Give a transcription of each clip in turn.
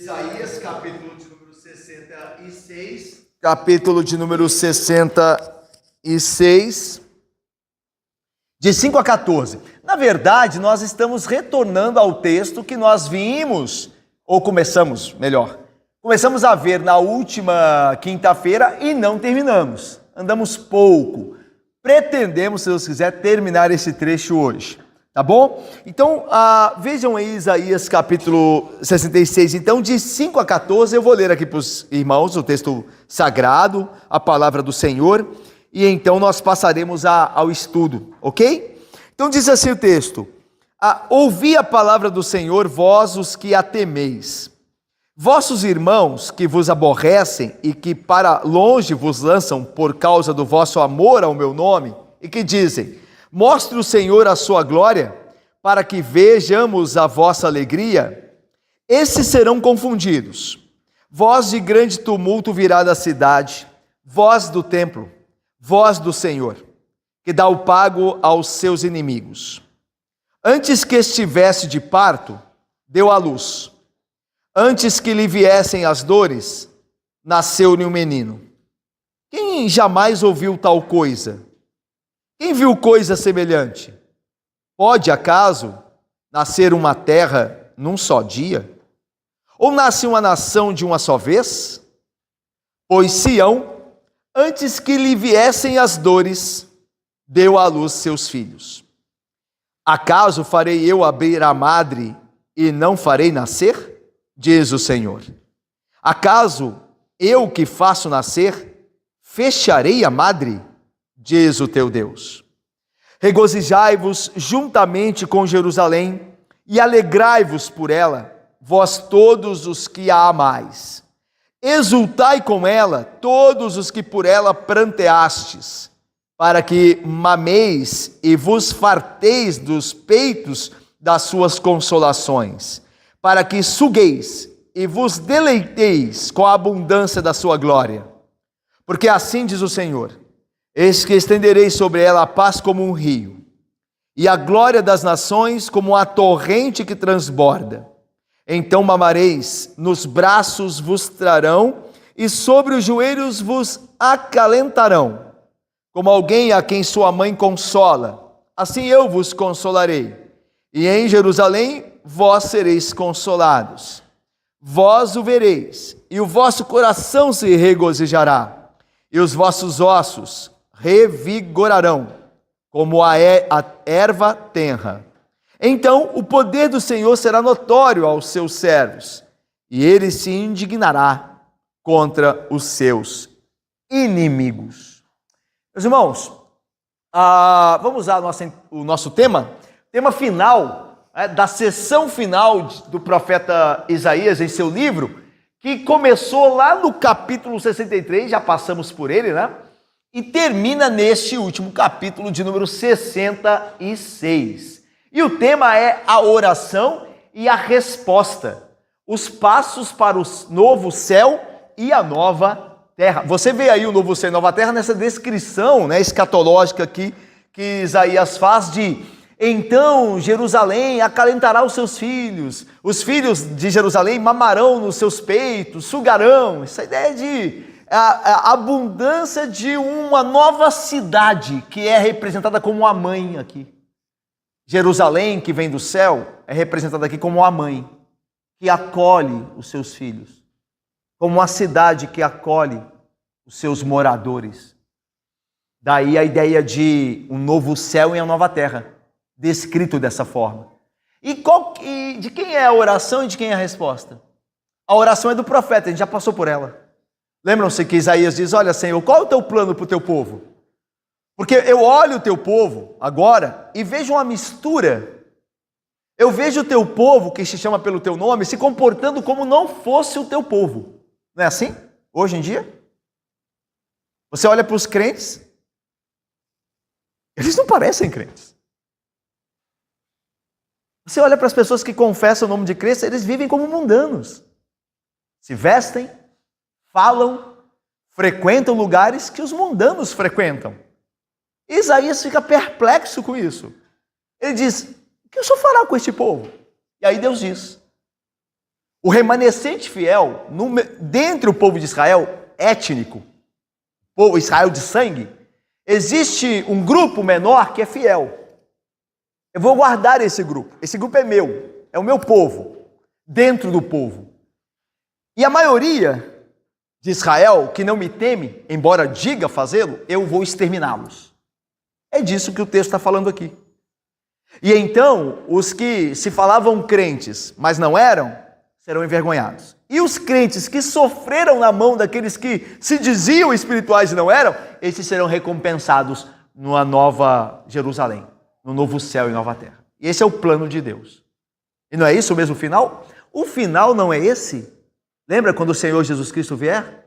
Isaías, capítulo de número 66. Capítulo de número 66, de 5 a 14. Na verdade, nós estamos retornando ao texto que nós vimos, ou começamos a ver na última quinta-feira e não terminamos. Andamos pouco. Pretendemos, se Deus quiser, terminar esse trecho hoje. Tá bom? Então, vejam aí Isaías capítulo 66, então de 5 a 14, eu vou ler aqui para os irmãos o texto sagrado, a palavra do Senhor, e então nós passaremos ao estudo, ok? Então diz assim o texto: ouvi a palavra do Senhor, vós os que a temeis, vossos irmãos que vos aborrecem e que para longe vos lançam por causa do vosso amor ao meu nome, e que dizem: mostre o Senhor a sua glória, para que vejamos a vossa alegria. Esses serão confundidos. Voz de grande tumulto virá da cidade, voz do templo, voz do Senhor, que dá o pago aos seus inimigos. Antes que estivesse de parto, deu à luz. Antes que lhe viessem as dores, nasceu-lhe um menino. Quem jamais ouviu tal coisa? Quem viu coisa semelhante? Pode, acaso, nascer uma terra num só dia? Ou nasce uma nação de uma só vez? Pois Sião, antes que lhe viessem as dores, deu à luz seus filhos. Acaso farei eu abrir a madre e não farei nascer? Diz o Senhor. Acaso eu que faço nascer, fecharei a madre? Diz o teu Deus. Regozijai-vos juntamente com Jerusalém e alegrai-vos por ela, vós todos os que a amais. Exultai com ela, todos os que por ela pranteastes, para que mameis e vos farteis dos peitos das suas consolações, para que sugueis e vos deleiteis com a abundância da sua glória. Porque assim diz o Senhor: eis que estenderei sobre ela a paz como um rio, e a glória das nações como a torrente que transborda. Então mamareis, nos braços vos trarão, e sobre os joelhos vos acalentarão. Como alguém a quem sua mãe consola, assim eu vos consolarei. E em Jerusalém vós sereis consolados. Vós o vereis, e o vosso coração se regozijará, e os vossos ossos revigorarão, como a erva tenra. Então o poder do Senhor será notório aos seus servos, e ele se indignará contra os seus inimigos. Meus irmãos, vamos usar o nosso tema final, da sessão final do profeta Isaías em seu livro, que começou lá no capítulo 63, já passamos por ele, né? E termina neste último capítulo de número 66. E o tema é a oração e a resposta, os passos para o novo céu e a nova terra. Você vê aí o novo céu e a nova terra nessa descrição, né, escatológica aqui que Isaías faz de: então Jerusalém acalentará os seus filhos, os filhos de Jerusalém mamarão nos seus peitos, sugarão. Essa ideia de a abundância de uma nova cidade que é representada como a mãe aqui. Jerusalém, que vem do céu, é representada aqui como a mãe, que acolhe os seus filhos, como uma cidade que acolhe os seus moradores. Daí a ideia de um novo céu e uma nova terra, descrito dessa forma. E de quem é a oração e de quem é a resposta? A oração é do profeta, a gente já passou por ela. Lembram-se que Isaías diz: olha, Senhor, qual é o teu plano para o teu povo? Porque eu olho o teu povo agora e vejo uma mistura. Eu vejo o teu povo, que se chama pelo teu nome, se comportando como não fosse o teu povo. Não é assim? Hoje em dia? Você olha para os crentes, eles não parecem crentes. Você olha para as pessoas que confessam o nome de Cristo, eles vivem como mundanos. Se vestem, falam, frequentam lugares que os mundanos frequentam. Isaías fica perplexo com isso. Ele diz: o que o Senhor fará com este povo? E aí Deus diz: O remanescente fiel, dentre o povo de Israel, étnico, povo Israel de sangue, existe um grupo menor que é fiel. Eu vou guardar esse grupo é meu, é o meu povo, dentro do povo. E a maioria de Israel, que não me teme, embora diga fazê-lo, eu vou exterminá-los. É disso que o texto está falando aqui. E então, os que se falavam crentes, mas não eram, serão envergonhados. E os crentes que sofreram na mão daqueles que se diziam espirituais e não eram, esses serão recompensados numa nova Jerusalém, no novo céu e nova terra. E esse é o plano de Deus. E não é isso o mesmo final? O final não é esse? Lembra quando o Senhor Jesus Cristo vier?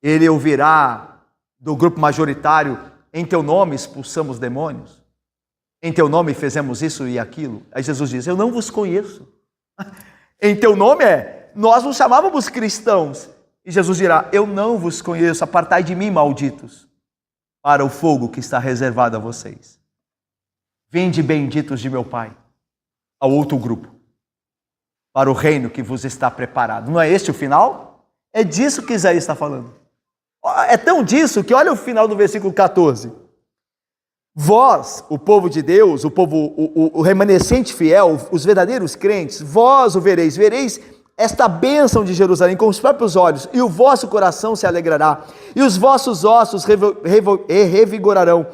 Ele ouvirá do grupo majoritário: em teu nome expulsamos demônios, em teu nome fizemos isso e aquilo. Aí Jesus diz: eu não vos conheço. Em teu nome nós nos chamávamos cristãos. E Jesus dirá: eu não vos conheço, apartai de mim, malditos, para o fogo que está reservado a vocês. Vinde benditos de meu Pai, ao outro grupo, para o reino que vos está preparado. Não é este o final? É disso que Isaías está falando. É tão disso que olha o final do versículo 14. Vós, o povo de Deus, o remanescente fiel, os verdadeiros crentes, vós o vereis esta bênção de Jerusalém com os próprios olhos, e o vosso coração se alegrará, e os vossos ossos revigorarão.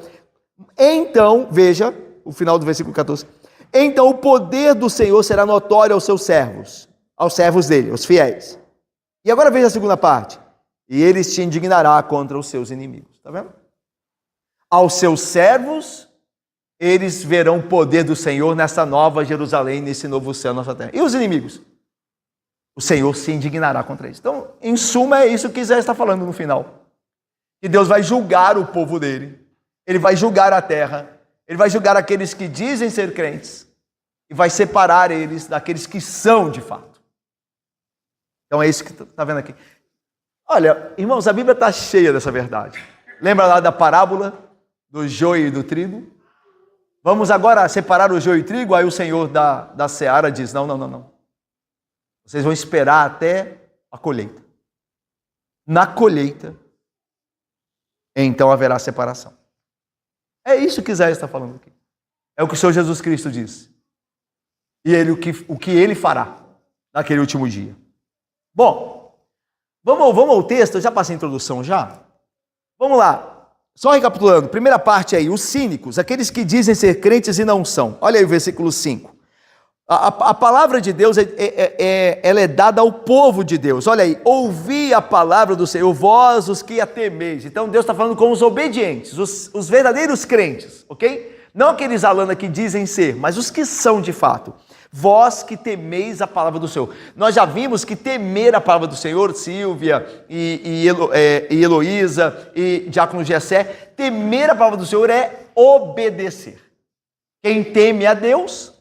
Então, veja o final do versículo 14, então o poder do Senhor será notório aos seus servos, aos servos dele, os fiéis. E agora veja a segunda parte: e ele se indignará contra os seus inimigos. Está vendo? Aos seus servos, eles verão o poder do Senhor nessa nova Jerusalém, nesse novo céu, nossa terra. E os inimigos? O Senhor se indignará contra eles. Então, em suma, é isso que Isaías está falando no final. Que Deus vai julgar o povo dele, ele vai julgar a terra, ele vai julgar aqueles que dizem ser crentes, e vai separar eles daqueles que são de fato. Então é isso que está vendo aqui. Olha, irmãos, a Bíblia está cheia dessa verdade. Lembra lá da parábola do joio e do trigo? Vamos agora separar o joio e o trigo? Aí o Senhor da seara diz: não. Vocês vão esperar até a colheita. Na colheita, então haverá separação. É isso que Isaías está falando aqui. É o que o Senhor Jesus Cristo diz. E o que ele fará naquele último dia. Bom, vamos ao texto. Eu já passei a introdução já. Vamos lá. Só recapitulando, primeira parte aí, os cínicos, aqueles que dizem ser crentes e não são. Olha aí o versículo 5. A palavra de Deus, ela é dada ao povo de Deus. Olha aí: ouvi a palavra do Senhor, vós os que a temeis. Então Deus está falando com os obedientes, os verdadeiros crentes, ok? Não aqueles, Alana, que dizem ser, mas os que são de fato. Vós que temeis a palavra do Senhor. Nós já vimos que temer a palavra do Senhor, Silvia e Heloísa e Diácono Gessé, temer a palavra do Senhor é obedecer. Quem teme a Deus,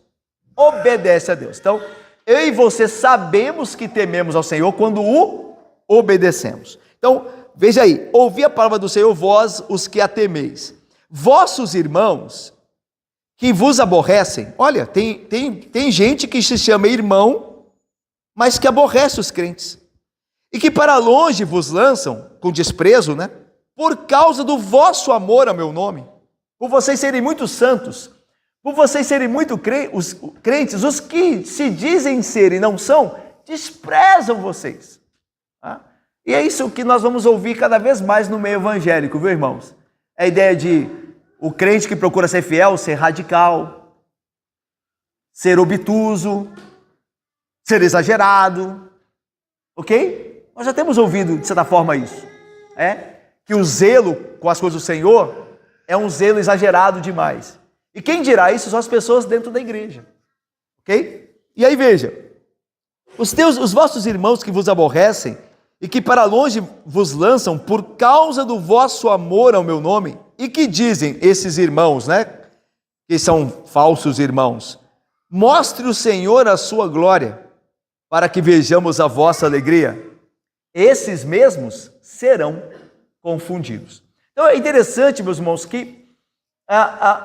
obedece a Deus. Então, eu e você sabemos que tememos ao Senhor quando o obedecemos. Então, veja aí: ouvi a palavra do Senhor, vós os que a temeis. Vossos irmãos que vos aborrecem. Olha, tem gente que se chama irmão, mas que aborrece os crentes. E que para longe vos lançam, com desprezo, né? Por causa do vosso amor ao meu nome. Por vocês serem muito santos, por vocês serem muito crentes, os que se dizem ser e não são, desprezam vocês. Tá? E é isso que nós vamos ouvir cada vez mais no meio evangélico, viu, irmãos? É a ideia de o crente que procura ser fiel, ser radical, ser obtuso, ser exagerado, ok? Nós já temos ouvido, de certa forma, isso. Que o zelo com as coisas do Senhor é um zelo exagerado demais. E quem dirá isso são as pessoas dentro da igreja, ok? E aí veja: os vossos irmãos que vos aborrecem e que para longe vos lançam por causa do vosso amor ao meu nome, e que dizem, esses irmãos, né, que são falsos irmãos: mostre o Senhor a sua glória, para que vejamos a vossa alegria. Esses mesmos serão confundidos. Então é interessante, meus irmãos, que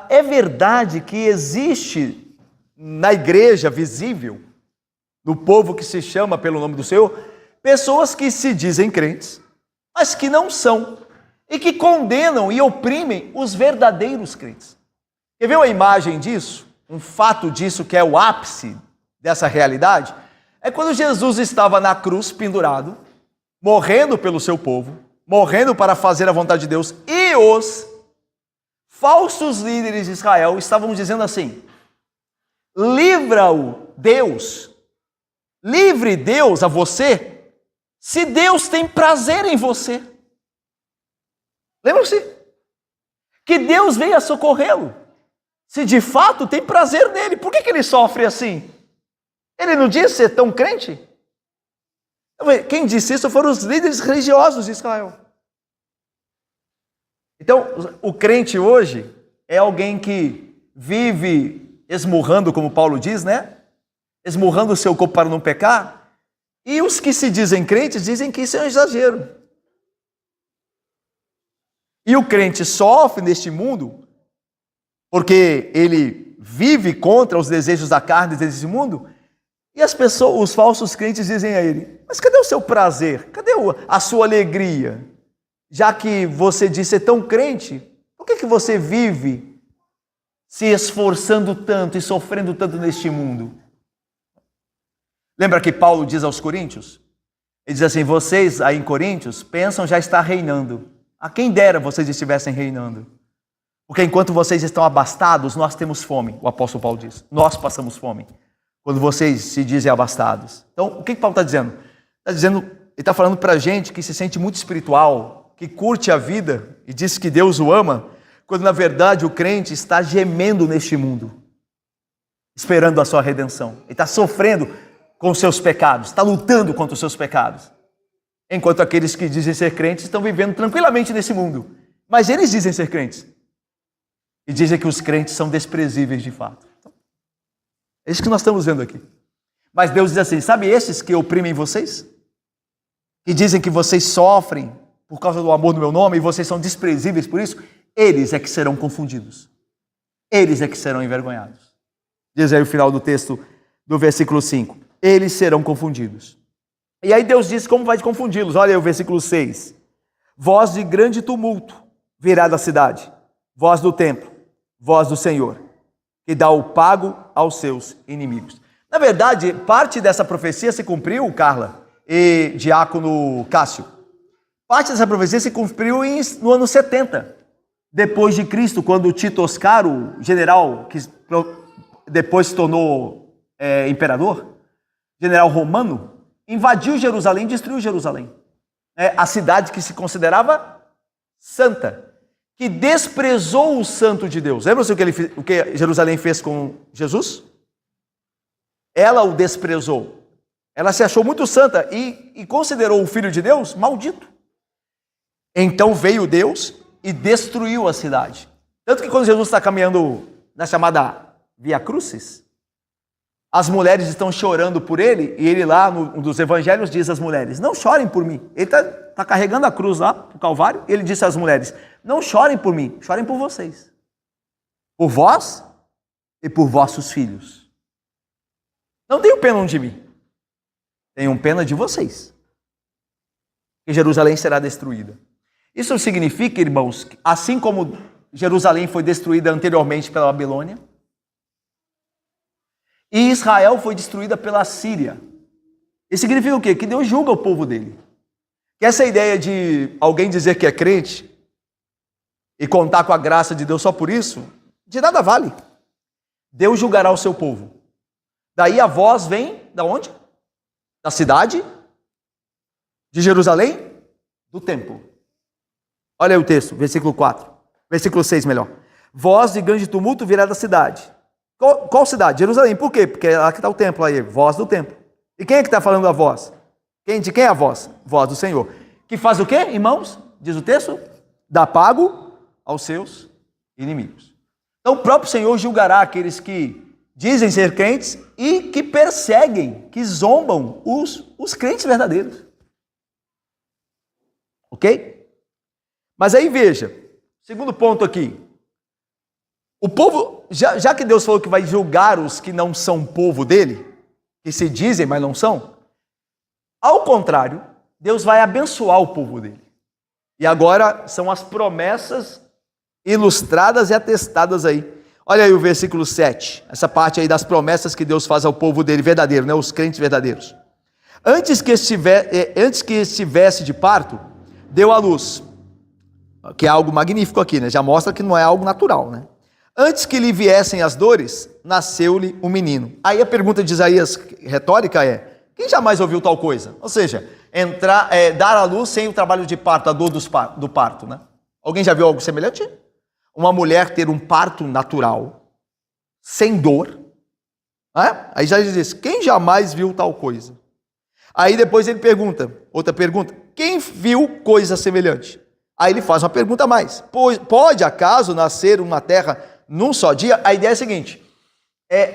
é verdade que existe na igreja visível no povo que se chama pelo nome do Senhor, pessoas que se dizem crentes, mas que não são, e que condenam e oprimem os verdadeiros crentes. Quer ver uma imagem disso? Um fato disso que é o ápice dessa realidade? É quando Jesus estava na cruz pendurado, morrendo pelo seu povo, morrendo para fazer a vontade de Deus, e os falsos líderes de Israel estavam dizendo assim: livra-o Deus, livre Deus a você, se Deus tem prazer em você. Lembram-se? Que Deus venha socorrê-lo, se de fato tem prazer nele. Por que ele sofre assim? Ele não disse ser tão crente? Quem disse isso foram os líderes religiosos de Israel. Então, o crente hoje é alguém que vive esmurrando, como Paulo diz, né? Esmurrando o seu corpo para não pecar. E os que se dizem crentes dizem que isso é um exagero. E o crente sofre neste mundo porque ele vive contra os desejos da carne desse mundo. E as pessoas, os falsos crentes dizem a ele: mas cadê o seu prazer? Cadê a sua alegria? Já que você diz ser tão crente, por que você vive se esforçando tanto e sofrendo tanto neste mundo? Lembra que Paulo diz aos Coríntios? Ele diz assim: vocês aí em Coríntios pensam já estar reinando. A quem dera vocês estivessem reinando. Porque enquanto vocês estão abastados, nós temos fome. O apóstolo Paulo diz: nós passamos fome quando vocês se dizem abastados. Então, o que Paulo está dizendo? Ele está falando para a gente que se sente muito espiritual, que curte a vida e diz que Deus o ama, quando na verdade o crente está gemendo neste mundo, esperando a sua redenção. Ele está sofrendo com os seus pecados, está lutando contra os seus pecados. Enquanto aqueles que dizem ser crentes estão vivendo tranquilamente nesse mundo. Mas eles dizem ser crentes. E dizem que os crentes são desprezíveis de fato. É isso que nós estamos vendo aqui. Mas Deus diz assim: sabe esses que oprimem vocês? Que dizem que vocês sofrem por causa do amor do meu nome e vocês são desprezíveis por isso? Eles é que serão confundidos. Eles é que serão envergonhados. Diz aí o final do texto do versículo 5. Eles serão confundidos. E aí Deus diz como vai confundi-los. Olha aí o versículo 6. Voz de grande tumulto virá da cidade. Voz do templo. Voz do Senhor, que dá o pago aos seus inimigos. Na verdade, parte dessa profecia se cumpriu, Carla e diácono Cássio. Parte dessa profecia se cumpriu no ano 70, depois de Cristo, quando Tito Oscaro, general que depois se tornou imperador, general romano, invadiu Jerusalém e destruiu Jerusalém. A cidade que se considerava santa, que desprezou o santo de Deus. Lembra-se o que Jerusalém fez com Jesus? Ela o desprezou. Ela se achou muito santa e considerou o Filho de Deus maldito. Então veio Deus e destruiu a cidade. Tanto que quando Jesus está caminhando na chamada Via Crucis, as mulheres estão chorando por ele, e ele lá, um dos evangelhos, diz às mulheres: não chorem por mim. Ele está carregando a cruz lá, para o Calvário, e ele disse às mulheres: não chorem por mim, chorem por vocês. Por vós e por vossos filhos. Não tenham pena de mim, tenham pena de vocês, que Jerusalém será destruída. Isso significa, irmãos, que assim como Jerusalém foi destruída anteriormente pela Babilônia, e Israel foi destruída pela Síria. Isso significa o quê? Que Deus julga o povo dele. Que essa ideia de alguém dizer que é crente e contar com a graça de Deus só por isso, de nada vale. Deus julgará o seu povo. Daí a voz vem, da onde? Da cidade de Jerusalém, do templo. Olha aí o texto, versículo 4. Versículo 6, melhor. Voz de grande tumulto virá da cidade. Qual cidade? Jerusalém. Por quê? Porque é lá que está o templo aí, voz do templo. E quem é que está falando a voz? De quem é a voz? Voz do Senhor. Que faz o quê, irmãos? Diz o texto: dá pago aos seus inimigos. Então o próprio Senhor julgará aqueles que dizem ser crentes e que perseguem, que zombam os crentes verdadeiros. Ok? Mas aí veja, segundo ponto aqui. O povo, já que Deus falou que vai julgar os que não são povo dele, que se dizem, mas não são. Ao contrário, Deus vai abençoar o povo dele. E agora são as promessas ilustradas e atestadas aí. Olha aí o versículo 7, essa parte aí das promessas que Deus faz ao povo dele verdadeiro, né? Os crentes verdadeiros. Antes que estivesse de parto, deu à luz, que é algo magnífico aqui, né? Já mostra que não é algo natural, né? Antes que lhe viessem as dores, nasceu-lhe um menino. Aí a pergunta de Isaías retórica é: quem jamais ouviu tal coisa? Ou seja, dar à luz sem o trabalho de parto, a dor do parto, né? Alguém já viu algo semelhante? Uma mulher ter um parto natural, sem dor. Aí Isaías diz: quem jamais viu tal coisa? Aí depois ele pergunta, outra pergunta: quem viu coisa semelhante? Aí ele faz uma pergunta a mais: pode acaso nascer uma terra num só dia? A ideia é a seguinte: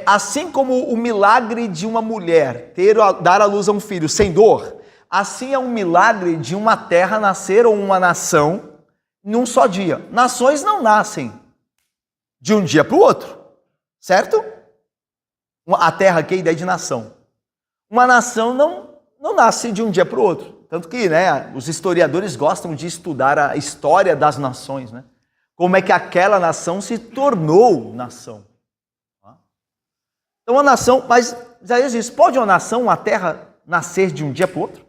assim como o milagre de uma mulher dar à luz a um filho sem dor, assim é um milagre de uma terra nascer, ou uma nação, num só dia. Nações não nascem de um dia para o outro, certo? A terra aqui é a ideia de nação. Uma nação não nasce de um dia para o outro. Tanto que, né, os historiadores gostam de estudar a história das nações, né? Como é que aquela nação se tornou nação. Então, uma nação, mas Isaías diz: pode uma nação, uma terra, nascer de um dia para o outro?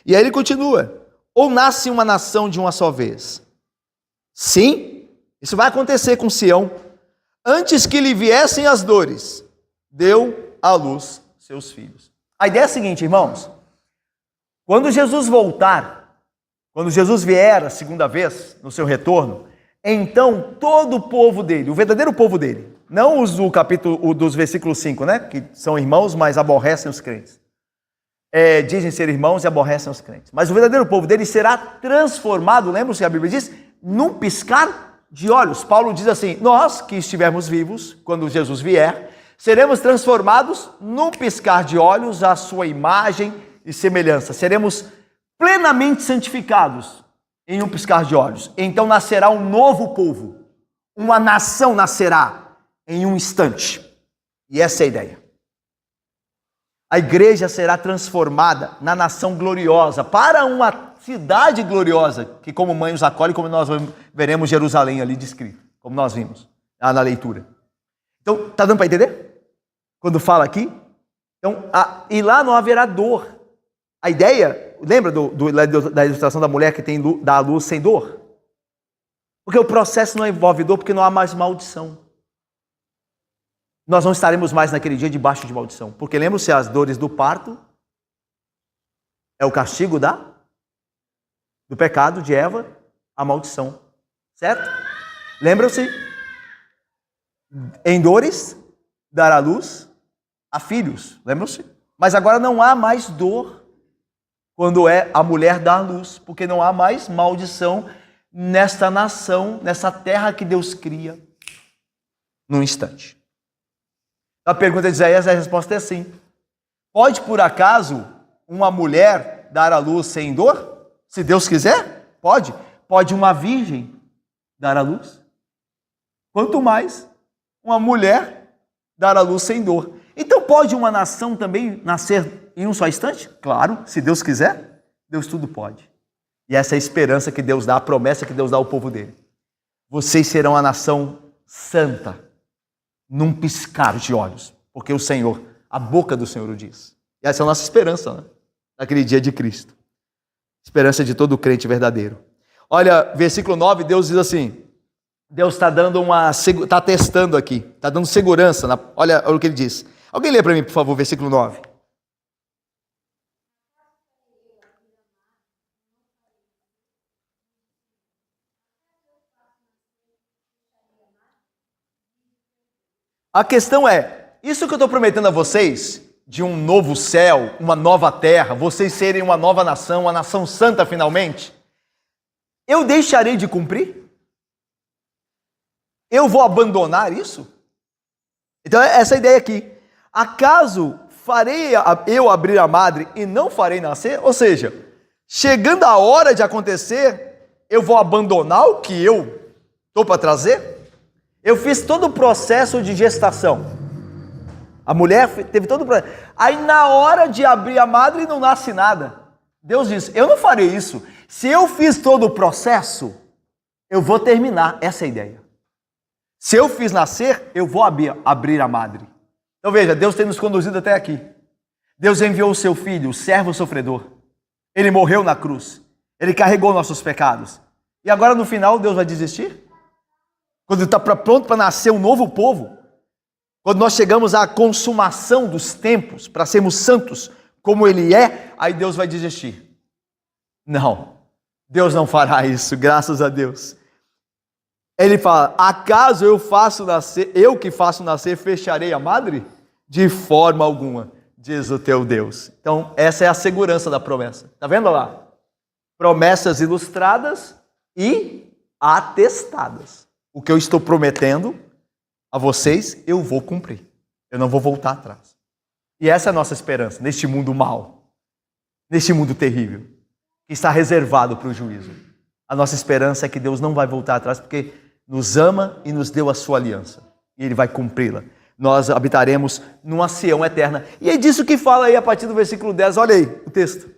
E aí ele continua: ou nasce uma nação de uma só vez? Sim, isso vai acontecer com Sião. Antes que lhe viessem as dores, deu à luz seus filhos. A ideia é a seguinte, irmãos: quando Jesus voltar, quando Jesus vier a segunda vez, no seu retorno, então todo o povo dele, o verdadeiro povo dele, não os do capítulo, dos versículos 5, né? Que são irmãos, mas aborrecem os crentes. Dizem ser irmãos e aborrecem os crentes. Mas o verdadeiro povo dele será transformado, lembra-se que a Bíblia diz? Num piscar de olhos. Paulo diz assim: nós que estivermos vivos, quando Jesus vier, seremos transformados num piscar de olhos à sua imagem e semelhança. Seremos plenamente santificados em um piscar de olhos. Então nascerá um novo povo. Uma nação nascerá em um instante. E essa é a ideia. A igreja será transformada na nação gloriosa, para uma cidade gloriosa, que como mãe os acolhe, como nós veremos Jerusalém ali descrito, como nós vimos na leitura. Então, está dando para entender? Quando fala aqui? Então, e lá não haverá dor. A ideia, lembra da ilustração da mulher que dá a luz sem dor? Porque o processo não envolve dor, porque não há mais maldição. Nós não estaremos mais naquele dia debaixo de maldição. Porque lembram-se, as dores do parto é o castigo do pecado de Eva, a maldição. Certo? Lembram-se? Em dores, dar à luz a filhos. Lembram-se? Mas agora não há mais dor quando a mulher dá à luz. Porque não há mais maldição nesta nação, nessa terra que Deus cria num instante. A pergunta de Isaías, a resposta é sim. Pode, por acaso, uma mulher dar à luz sem dor? Se Deus quiser, pode. Pode uma virgem dar à luz? Quanto mais uma mulher dar à luz sem dor. Então pode uma nação também nascer em um só instante? Claro, se Deus quiser, Deus tudo pode. E essa é a esperança que Deus dá, a promessa que Deus dá ao povo dele. Vocês serão a nação santa, num piscar de olhos, porque o Senhor, a boca do Senhor o diz. E essa é a nossa esperança, né? Naquele dia de Cristo. Esperança de todo crente verdadeiro. Olha, versículo 9, Deus diz assim, Deus está dando está testando aqui, está dando segurança. Olha o que ele diz. Alguém lê para mim, por favor, versículo 9. A questão é, isso que eu estou prometendo a vocês, de um novo céu, uma nova terra, vocês serem uma nova nação, uma nação santa finalmente, eu deixarei de cumprir? Eu vou abandonar isso? Então essa é a ideia aqui. Acaso farei eu abrir a madre e não farei nascer? Ou seja, chegando a hora de acontecer, eu vou abandonar o que eu estou para trazer? Eu fiz todo o processo de gestação. A mulher teve todo o processo. Aí na hora de abrir a madre não nasce nada. Deus diz, eu não farei isso. Se eu fiz todo o processo, eu vou terminar. Essa é a ideia. Se eu fiz nascer, eu vou abrir a madre. Então veja, Deus tem nos conduzido até aqui. Deus enviou o seu filho, o servo sofredor. Ele morreu na cruz. Ele carregou nossos pecados. E agora no final Deus vai desistir? Quando ele está pronto para nascer um novo povo, quando nós chegamos à consumação dos tempos, para sermos santos como Ele é, aí Deus vai desistir. Não, Deus não fará isso, graças a Deus. Ele fala, acaso eu que faço nascer, fecharei a madre? De forma alguma, diz o teu Deus. Então, essa é a segurança da promessa. Está vendo lá? Promessas ilustradas e atestadas. O que eu estou prometendo a vocês, eu vou cumprir. Eu não vou voltar atrás. E essa é a nossa esperança, neste mundo mau, neste mundo terrível, que está reservado para o juízo. A nossa esperança é que Deus não vai voltar atrás, porque nos ama e nos deu a sua aliança. E Ele vai cumpri-la. Nós habitaremos numa Sião eterna. E é disso que fala aí a partir do versículo 10. Olha aí o texto.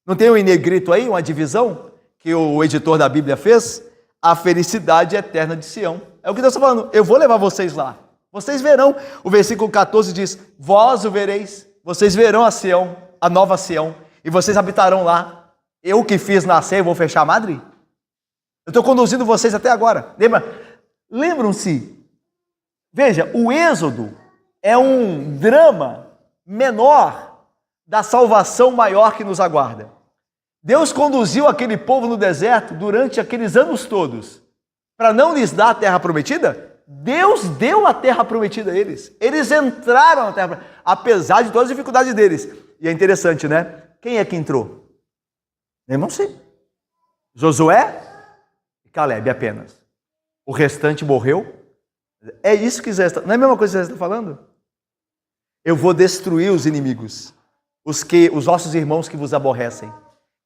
Não tem um em negrito aí, uma divisão que o editor da Bíblia fez? A felicidade eterna de Sião. É o que Deus está falando. Eu vou levar vocês lá. Vocês verão. O versículo 14 diz, vós o vereis. Vocês verão a Sião, a nova Sião. E vocês habitarão lá. Eu que fiz nascer, vou fechar a madre? Eu estou conduzindo vocês até agora. Lembram-se? Veja, o Êxodo é um drama menor da salvação maior que nos aguarda. Deus conduziu aquele povo no deserto durante aqueles anos todos para não lhes dar a terra prometida. Deus deu a terra prometida a eles. Eles entraram na terra, apesar de todas as dificuldades deles. E é interessante, né? Quem é que entrou? Não sei. Josué e Calebe apenas. O restante morreu. É isso que Zé está... Não é a mesma coisa que Zé está falando? Eu vou destruir os inimigos, os vossos irmãos que vos aborrecem.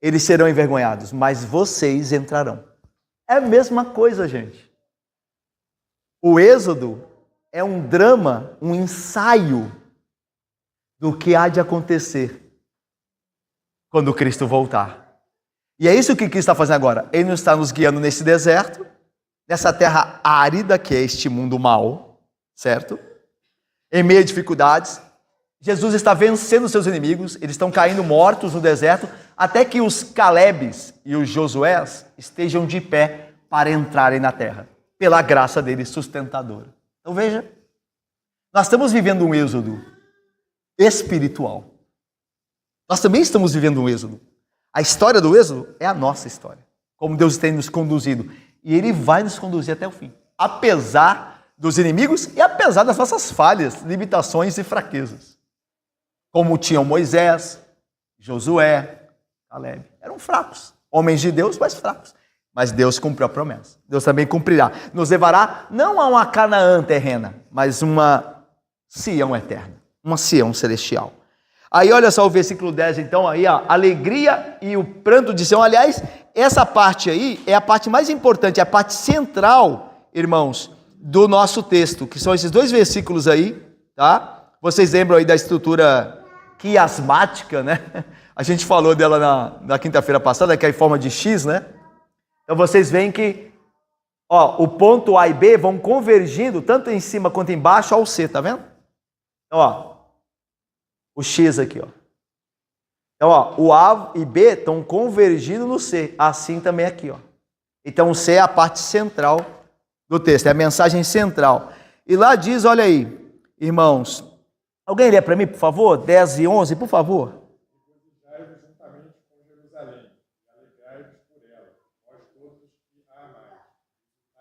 Eles serão envergonhados, mas vocês entrarão. É a mesma coisa, gente. O Êxodo é um drama, um ensaio do que há de acontecer quando Cristo voltar. E é isso que Cristo está fazendo agora. Ele não está nos guiando nesse deserto, nessa terra árida que é este mundo mau, certo? Em meio a dificuldades, Jesus está vencendo seus inimigos, eles estão caindo mortos no deserto, até que os Calebes e os Josués estejam de pé para entrarem na terra, pela graça dele sustentadora. Então veja, nós estamos vivendo um êxodo espiritual. Nós também estamos vivendo um êxodo. A história do êxodo é a nossa história, como Deus tem nos conduzido. E Ele vai nos conduzir até o fim, apesar dos inimigos e apesar das nossas falhas, limitações e fraquezas. Como tinham Moisés, Josué, Calebe. Eram fracos, homens de Deus, mas fracos. Mas Deus cumpriu a promessa. Deus também cumprirá. Nos levará não a uma Canaã terrena, mas uma Sião eterna, uma Sião celestial. Aí olha só o versículo 10, então, aí a alegria e o pranto de Sião. Aliás, essa parte aí é a parte mais importante, é a parte central, irmãos, do nosso texto, que são esses dois versículos aí, tá? Vocês lembram aí da estrutura quiasmática, né? A gente falou dela na quinta-feira passada, que é em forma de X, né? Então vocês veem que o ponto A e B vão convergindo, tanto em cima quanto embaixo, ao C, tá vendo? Então, o X aqui, Então, o A e B estão convergindo no C, assim também aqui, Então, o C é a parte central do texto, é a mensagem central. E lá diz, olha aí, irmãos, alguém lê para mim, por favor? 10 e 11, por favor. Alegrai-vos juntamente com Jerusalém, alegrai-vos por ela, vós todos que a amais.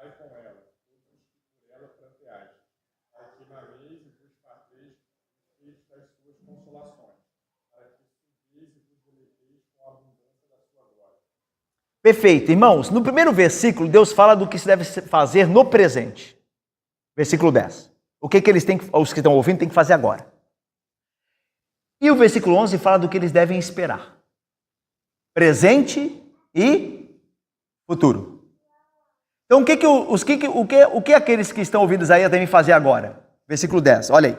Ai com ela, todos que por ela pranteais, para que mameis e vos farteis das suas consolações, para que subeis e vos deleiteis com a abundância da sua glória. Perfeito. Irmãos, no primeiro versículo, Deus fala do que se deve fazer no presente. Versículo 10. O que eles têm, os que estão ouvindo, têm que fazer agora. E o versículo 11 fala do que eles devem esperar. Presente e futuro. Então, o que aqueles que estão ouvindo Isaías devem fazer agora? Versículo 10, olha aí.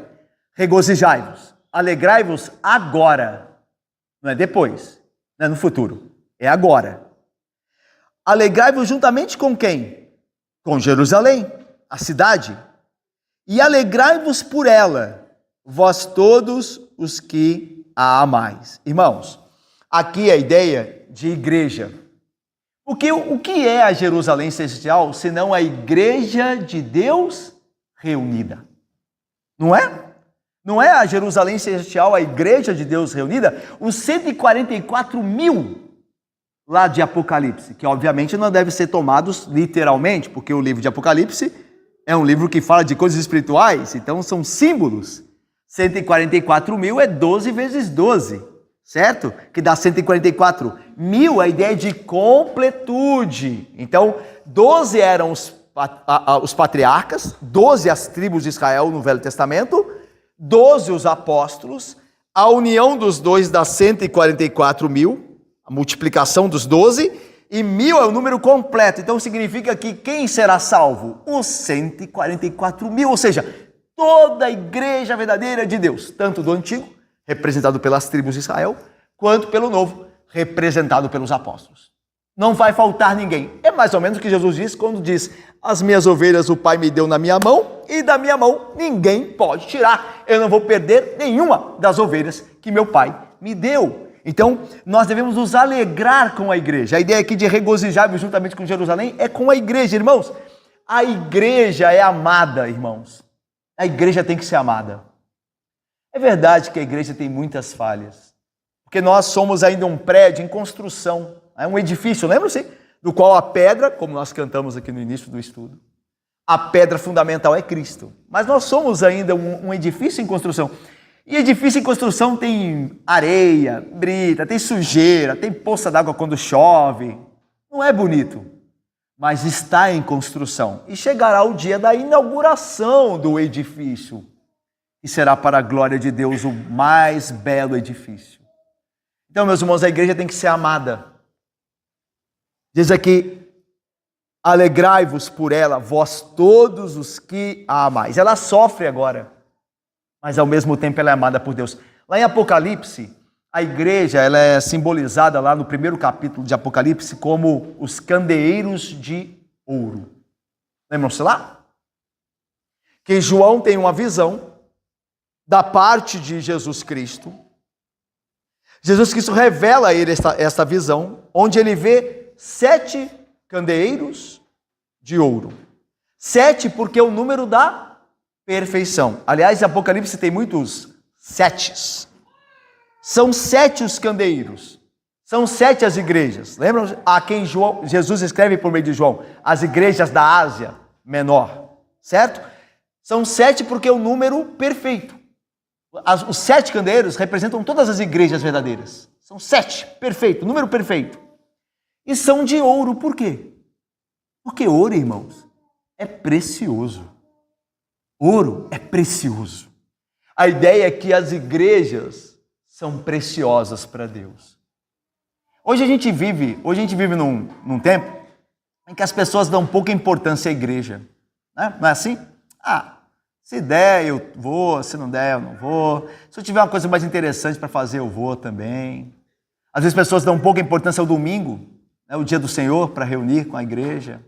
Regozijai-vos, alegrai-vos agora, não é depois, não é no futuro, é agora. Alegrai-vos juntamente com quem? Com Jerusalém, a cidade. E alegrai-vos por ela, vós todos os que a amais. Irmãos, aqui é a ideia de igreja. Porque o que é a Jerusalém celestial, senão a igreja de Deus reunida? Não é? Não é a Jerusalém celestial, a igreja de Deus reunida? Os 144 mil lá de Apocalipse, que obviamente não devem ser tomados literalmente, porque o livro de Apocalipse é um livro que fala de coisas espirituais, então são símbolos. 144 mil é 12 vezes 12, certo? Que dá 144 mil, a ideia de completude. Então, 12 eram os patriarcas, 12 as tribos de Israel no Velho Testamento, 12 os apóstolos, a união dos dois dá 144 mil, a multiplicação dos 12, e 1000 é o número completo. Então significa que quem será salvo? Os 144 mil, ou seja, toda a igreja verdadeira de Deus, tanto do Antigo, representado pelas tribos de Israel, quanto pelo Novo, representado pelos apóstolos. Não vai faltar ninguém. É mais ou menos o que Jesus diz quando diz: as minhas ovelhas o Pai me deu na minha mão, e da minha mão ninguém pode tirar. Eu não vou perder nenhuma das ovelhas que meu Pai me deu. Então, nós devemos nos alegrar com a igreja. A ideia aqui de regozijar juntamente com Jerusalém é com a igreja, irmãos. A igreja é amada, irmãos. A igreja tem que ser amada. É verdade que a igreja tem muitas falhas, porque nós somos ainda um prédio em construção, é um edifício, lembra-se? Do qual a pedra, como nós cantamos aqui no início do estudo, a pedra fundamental é Cristo. Mas nós somos ainda um edifício em construção. E edifício em construção tem areia, brita, tem sujeira, tem poça d'água quando chove. Não é bonito, mas está em construção. E chegará o dia da inauguração do edifício, e será para a glória de Deus o mais belo edifício. Então, meus irmãos, a igreja tem que ser amada. Diz aqui: alegrai-vos por ela, vós todos os que a amais. Ela sofre agora, mas ao mesmo tempo ela é amada por Deus. Lá em Apocalipse, a igreja ela é simbolizada lá no primeiro capítulo de Apocalipse como os candeeiros de ouro. Lembram-se lá? Que João tem uma visão da parte de Jesus Cristo. Jesus Cristo revela a ele esta visão, onde ele vê 7 candeeiros de ouro. 7 porque é o número da perfeição. Aliás, Apocalipse tem muitos setes. São 7 os candeeiros. São 7 as igrejas. Lembram a quem Jesus escreve por meio de João? As igrejas da Ásia Menor. Certo? São 7 porque é o número perfeito. Os 7 candeeiros representam todas as igrejas verdadeiras. São 7, perfeito, número perfeito. E são de ouro, por quê? Porque ouro, irmãos, é precioso. Ouro é precioso. A ideia é que as igrejas são preciosas para Deus. Hoje a gente vive num tempo em que as pessoas dão pouca importância à igreja. Né? Não é assim? Se der eu vou, se não der eu não vou. Se eu tiver uma coisa mais interessante para fazer eu vou também. Às vezes as pessoas dão pouca importância ao domingo, né, o dia do Senhor, para reunir com a igreja.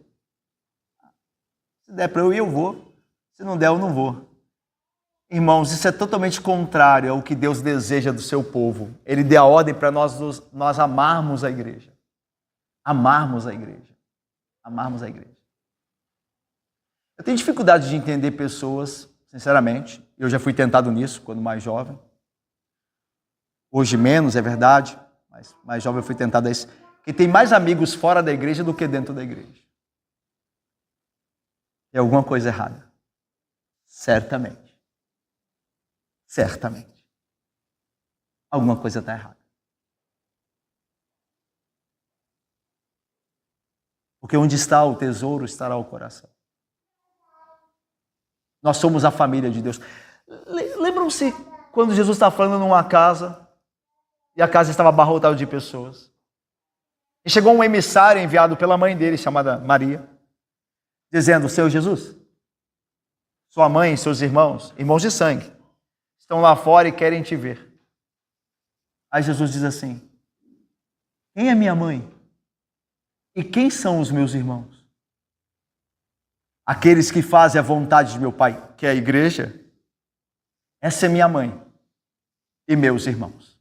Se der para eu ir eu vou, se não der eu não vou. Irmãos, isso é totalmente contrário ao que Deus deseja do seu povo. Ele deu a ordem para nós amarmos a igreja. Amarmos a igreja. Amarmos a igreja. Eu tenho dificuldade de entender pessoas, sinceramente. Eu já fui tentado nisso quando mais jovem. Hoje menos, é verdade, mas mais jovem eu fui tentado a isso. Que tem mais amigos fora da igreja do que dentro da igreja. Tem alguma coisa errada. Certamente. Certamente. Alguma coisa está errada. Porque onde está o tesouro, estará o coração. Nós somos a família de Deus. Lembram-se quando Jesus estava falando numa casa e a casa estava abarrotada de pessoas? E chegou um emissário enviado pela mãe dele, chamada Maria, dizendo: Senhor Jesus, sua mãe e seus irmãos, irmãos de sangue, estão lá fora e querem te ver. Aí Jesus diz assim: quem é minha mãe? E quem são os meus irmãos? Aqueles que fazem a vontade de meu Pai, que é a igreja. Essa é minha mãe e meus irmãos.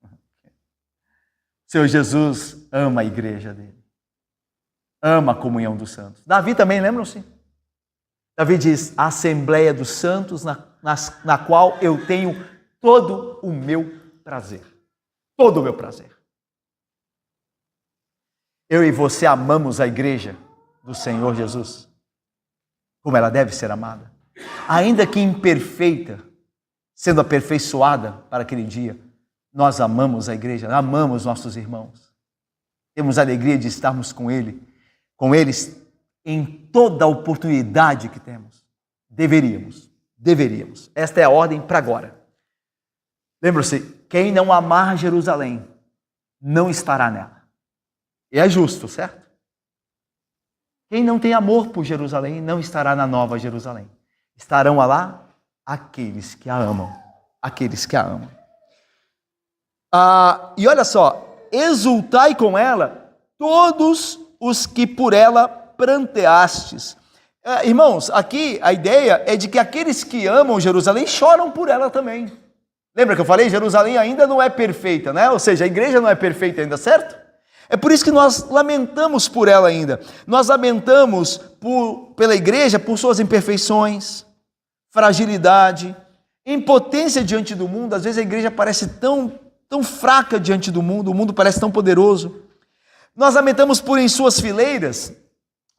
O Senhor Jesus ama a igreja dele. Ama a comunhão dos santos. Davi também, lembram-se? Davi diz: a Assembleia dos Santos, na qual eu tenho todo o meu prazer. Todo o meu prazer. Eu e você amamos a igreja do Senhor Jesus, como ela deve ser amada. Ainda que imperfeita, sendo aperfeiçoada para aquele dia, nós amamos a igreja, amamos nossos irmãos. Temos a alegria de estarmos com eles em toda a oportunidade que temos. Deveríamos. Esta é a ordem para agora. Lembra-se, quem não amar Jerusalém, não estará nela. E é justo, certo? Quem não tem amor por Jerusalém, não estará na Nova Jerusalém. Estarão lá aqueles que a amam. Aqueles que a amam. E olha só, exultai com ela todos os que por ela pranteastes. Irmãos, aqui a ideia é de que aqueles que amam Jerusalém choram por ela também. Lembra que eu falei? Jerusalém ainda não é perfeita, né? Ou seja, a igreja não é perfeita ainda, certo? É por isso que nós lamentamos por ela ainda. Nós lamentamos pela igreja por suas imperfeições, fragilidade, impotência diante do mundo. Às vezes a igreja parece tão fraca diante do mundo, o mundo parece tão poderoso. Nós lamentamos por em suas fileiras,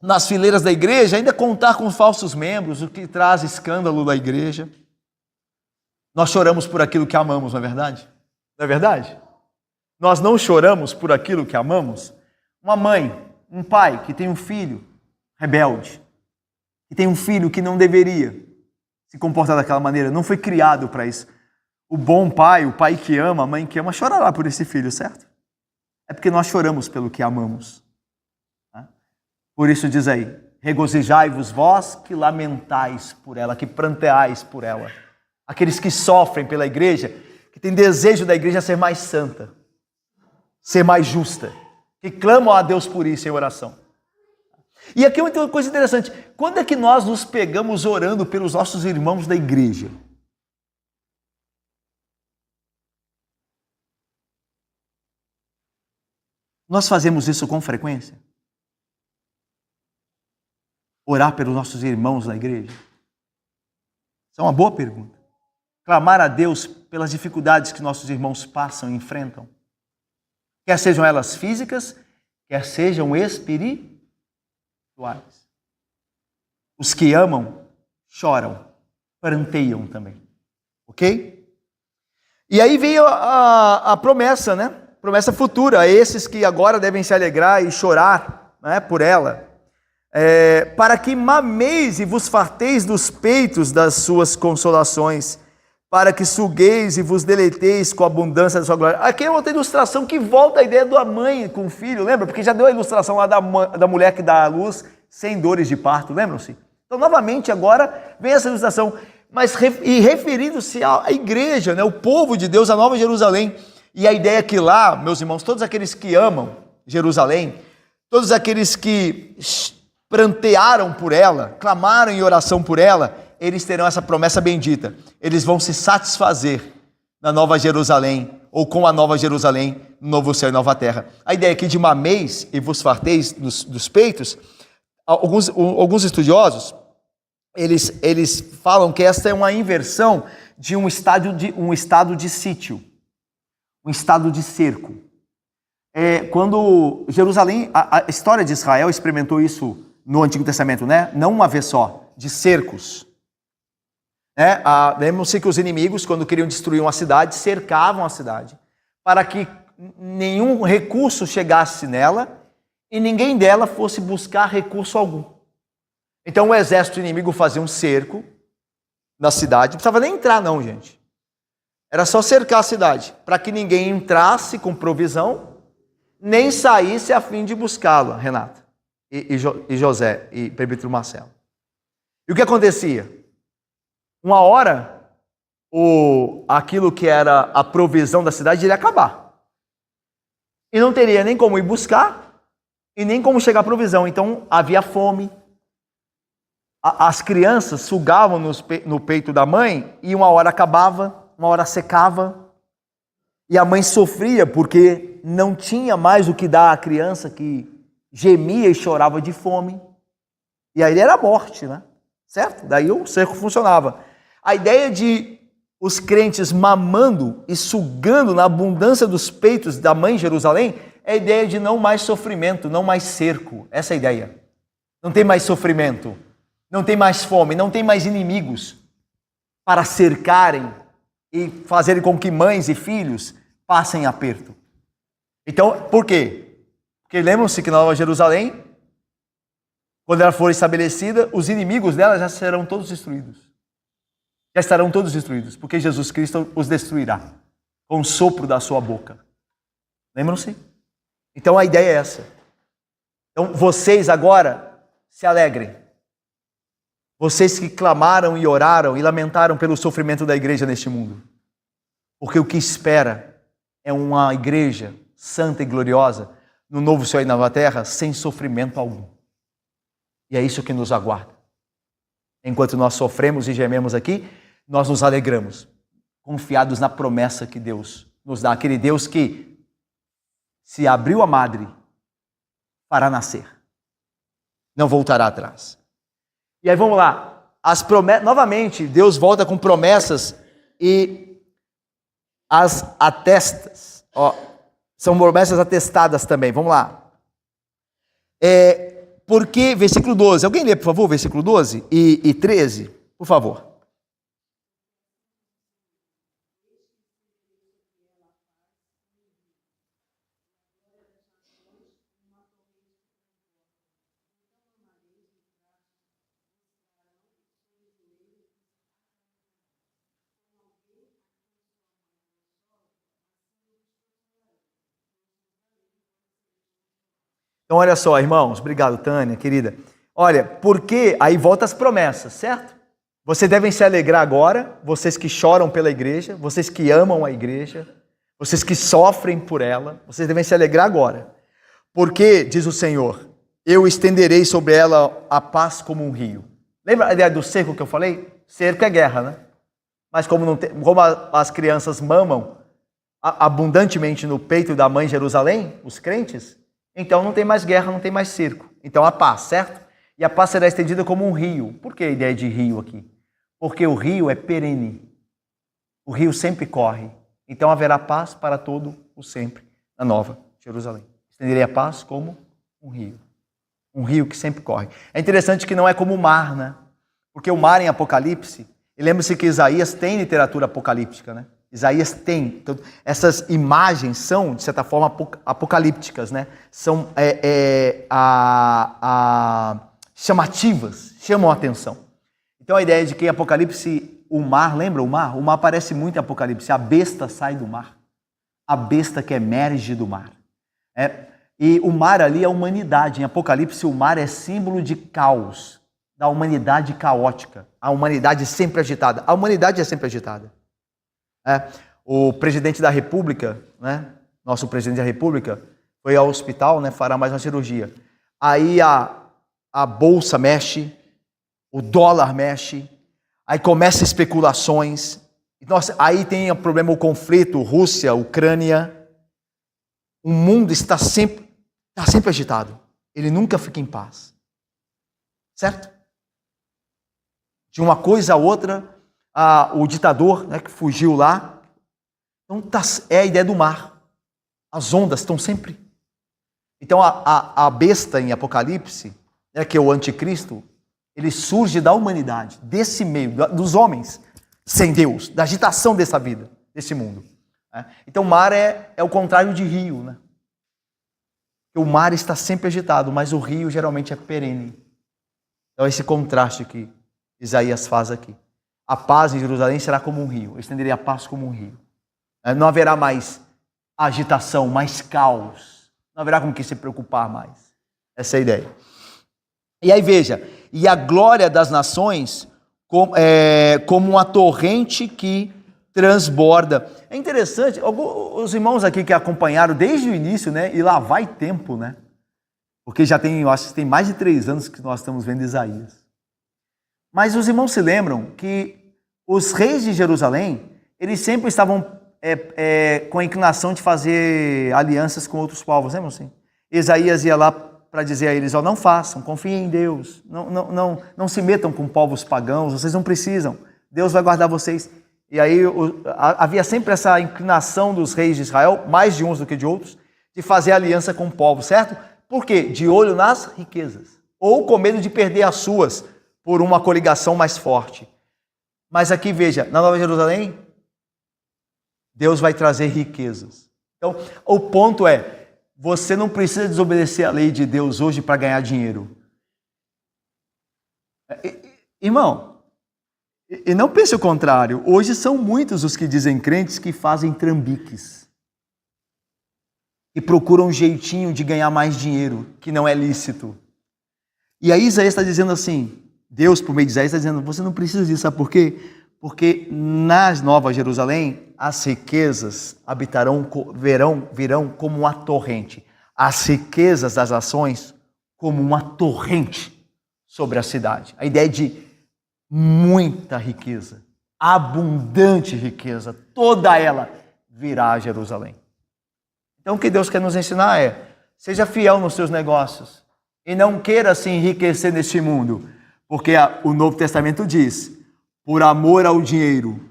nas fileiras da igreja, ainda contar com falsos membros, o que traz escândalo da igreja. Nós choramos por aquilo que amamos, não é verdade? Não é verdade? Nós não choramos por aquilo que amamos. Uma mãe, um pai que tem um filho rebelde, que tem um filho que não deveria se comportar daquela maneira, não foi criado para isso. O bom pai, o pai que ama, a mãe que ama, chorará por esse filho, certo? É porque nós choramos pelo que amamos. Por isso diz aí: regozijai-vos vós que lamentais por ela, que pranteais por ela. Aqueles que sofrem pela igreja, que têm desejo da igreja ser mais santa, ser mais justa, que clamam a Deus por isso em oração. E aqui uma coisa interessante: quando é que nós nos pegamos orando pelos nossos irmãos da igreja? Nós fazemos isso com frequência? Orar pelos nossos irmãos da igreja? Isso é uma boa pergunta. Clamar a Deus pelas dificuldades que nossos irmãos passam e enfrentam. Quer sejam elas físicas, quer sejam espirituais. Os que amam, choram, pranteiam também. Ok? E aí veio a promessa, né? Promessa futura a esses que agora devem se alegrar e chorar, né, por ela. Para que mameis e vos farteis dos peitos das suas consolações, para que sugueis e vos deleiteis com a abundância da sua glória. Aqui é outra ilustração que volta a ideia da mãe com o filho, lembra? Porque já deu a ilustração lá da mulher que dá à luz sem dores de parto, lembram-se? Então, novamente, agora vem essa ilustração, mas referindo-se à igreja, né? O povo de Deus, a Nova Jerusalém. E a ideia é que lá, meus irmãos, todos aqueles que amam Jerusalém, todos aqueles que prantearam por ela, clamaram em oração por ela, eles terão essa promessa bendita. Eles vão se satisfazer na Nova Jerusalém, ou com a Nova Jerusalém, no novo céu e nova terra. A ideia aqui de mameis e vos farteis dos peitos, alguns estudiosos, eles falam que esta é uma inversão de um estado de sítio, um estado de cerco. Quando Jerusalém, a história de Israel experimentou isso no Antigo Testamento, né? Não uma vez só, de cercos. Lembram-se que os inimigos, quando queriam destruir uma cidade, cercavam a cidade, para que nenhum recurso chegasse nela e ninguém dela fosse buscar recurso algum. Então o exército inimigo fazia um cerco na cidade, não precisava nem entrar não, gente. Era só cercar a cidade, para que ninguém entrasse com provisão, nem saísse a fim de buscá-la, Renata, e José, e Presbítero Marcelo. E o que acontecia? Uma hora, aquilo que era a provisão da cidade iria acabar. E não teria nem como ir buscar e nem como chegar à provisão. Então havia fome. As crianças sugavam no peito da mãe e uma hora acabava, uma hora secava. E a mãe sofria porque não tinha mais o que dar à criança que gemia e chorava de fome. E aí era a morte, né? Certo? Daí o cerco funcionava. A ideia de os crentes mamando e sugando na abundância dos peitos da mãe Jerusalém é a ideia de não mais sofrimento, não mais cerco. Essa é a ideia. Não tem mais sofrimento, não tem mais fome, não tem mais inimigos para cercarem e fazerem com que mães e filhos passem aperto. Então, por quê? Porque lembram-se que na Nova Jerusalém, quando ela for estabelecida, os inimigos dela já serão todos destruídos. Já estarão todos destruídos, porque Jesus Cristo os destruirá com o sopro da sua boca. Lembram-se? Então a ideia é essa. Então vocês agora se alegrem. Vocês que clamaram e oraram e lamentaram pelo sofrimento da igreja neste mundo. Porque o que espera é uma igreja santa e gloriosa no novo céu e na nova terra, sem sofrimento algum. E é isso que nos aguarda. Enquanto nós sofremos e gememos aqui, nós nos alegramos, confiados na promessa que Deus nos dá. Aquele Deus que, se abriu a madre, fará nascer. Não voltará atrás. E aí vamos lá. As promessas, novamente, Deus volta com promessas e as atestas. São promessas atestadas também. Vamos lá. Porque, versículo 12, alguém lê, por favor, versículo 12 e 13, por favor. Então, olha só, irmãos, obrigado, Tânia, querida. Olha, porque aí volta as promessas, certo? Vocês devem se alegrar agora, vocês que choram pela igreja, vocês que amam a igreja, vocês que sofrem por ela, vocês devem se alegrar agora. Porque, diz o Senhor, eu estenderei sobre ela a paz como um rio. Lembra a ideia do cerco que eu falei? Cerco é guerra, né? Mas como as crianças mamam abundantemente no peito da mãe Jerusalém, os crentes, então não tem mais guerra, não tem mais cerco. Então a paz, certo? E a paz será estendida como um rio. Por que a ideia de rio aqui? Porque o rio é perene. O rio sempre corre. Então haverá paz para todo o sempre na Nova Jerusalém. Estenderei a paz como um rio. Um rio que sempre corre. É interessante que não é como o mar, né? Porque o mar em Apocalipse, e lembre-se que Isaías tem literatura apocalíptica, né? Isaías tem. Então, essas imagens são, de certa forma, apocalípticas, né? São chamativas, chamam a atenção. Então a ideia de que em Apocalipse, o mar, lembra o mar? O mar aparece muito em Apocalipse. A besta sai do mar. A besta que emerge do mar. E o mar ali é a humanidade. Em Apocalipse, o mar é símbolo de caos, da humanidade caótica. A humanidade sempre agitada. A humanidade é sempre agitada. O presidente da República, né? Nosso presidente da República, foi ao hospital, né? Fará mais uma cirurgia. Aí a bolsa mexe, o dólar mexe, aí começam especulações. Nossa, aí tem o problema, o conflito, Rússia, Ucrânia. O mundo está sempre agitado. Ele nunca fica em paz. Certo? De uma coisa a outra, o ditador, né, que fugiu lá. Então é a ideia do mar. As ondas estão sempre. Então a besta em Apocalipse, né, que é o anticristo, ele surge da humanidade, desse meio, dos homens sem Deus, da agitação dessa vida, desse mundo. Então o mar é o contrário de rio, né? O mar está sempre agitado, mas o rio geralmente é perene. Então esse contraste que Isaías faz aqui. A paz em Jerusalém será como um rio. Eu estenderei a paz como um rio. Não haverá mais agitação, mais caos. Não haverá com que se preocupar mais. Essa é a ideia. E aí veja, e a glória das nações como uma torrente que transborda. É interessante, os irmãos aqui que acompanharam desde o início, né? E lá vai tempo, né? Porque já tem, eu acho que tem mais de 3 anos que nós estamos vendo Isaías. Mas os irmãos se lembram que os reis de Jerusalém, eles sempre estavam com a inclinação de fazer alianças com outros povos, lembram assim? Isaías ia lá para dizer a eles, não façam, confiem em Deus, não se metam com povos pagãos, vocês não precisam, Deus vai guardar vocês. E aí havia sempre essa inclinação dos reis de Israel, mais de uns do que de outros, de fazer aliança com o povo, certo? Por quê? De olho nas riquezas, ou com medo de perder as suas por uma coligação mais forte. Mas aqui veja, na Nova Jerusalém, Deus vai trazer riquezas. Então, o ponto é, você não precisa desobedecer a lei de Deus hoje para ganhar dinheiro. Irmão, e não pense o contrário, hoje são muitos os que dizem crentes que fazem trambiques. E procuram um jeitinho de ganhar mais dinheiro, que não é lícito. E aí Isaías está dizendo assim, Deus, por meio de Isaías, está dizendo, você não precisa disso, sabe por quê? Porque na Nova Jerusalém, as riquezas virão como uma torrente. As riquezas das nações como uma torrente sobre a cidade. A ideia de muita riqueza, abundante riqueza, toda ela virá a Jerusalém. Então o que Deus quer nos ensinar é, seja fiel nos seus negócios e não queira se enriquecer neste mundo, porque o Novo Testamento diz, por amor ao dinheiro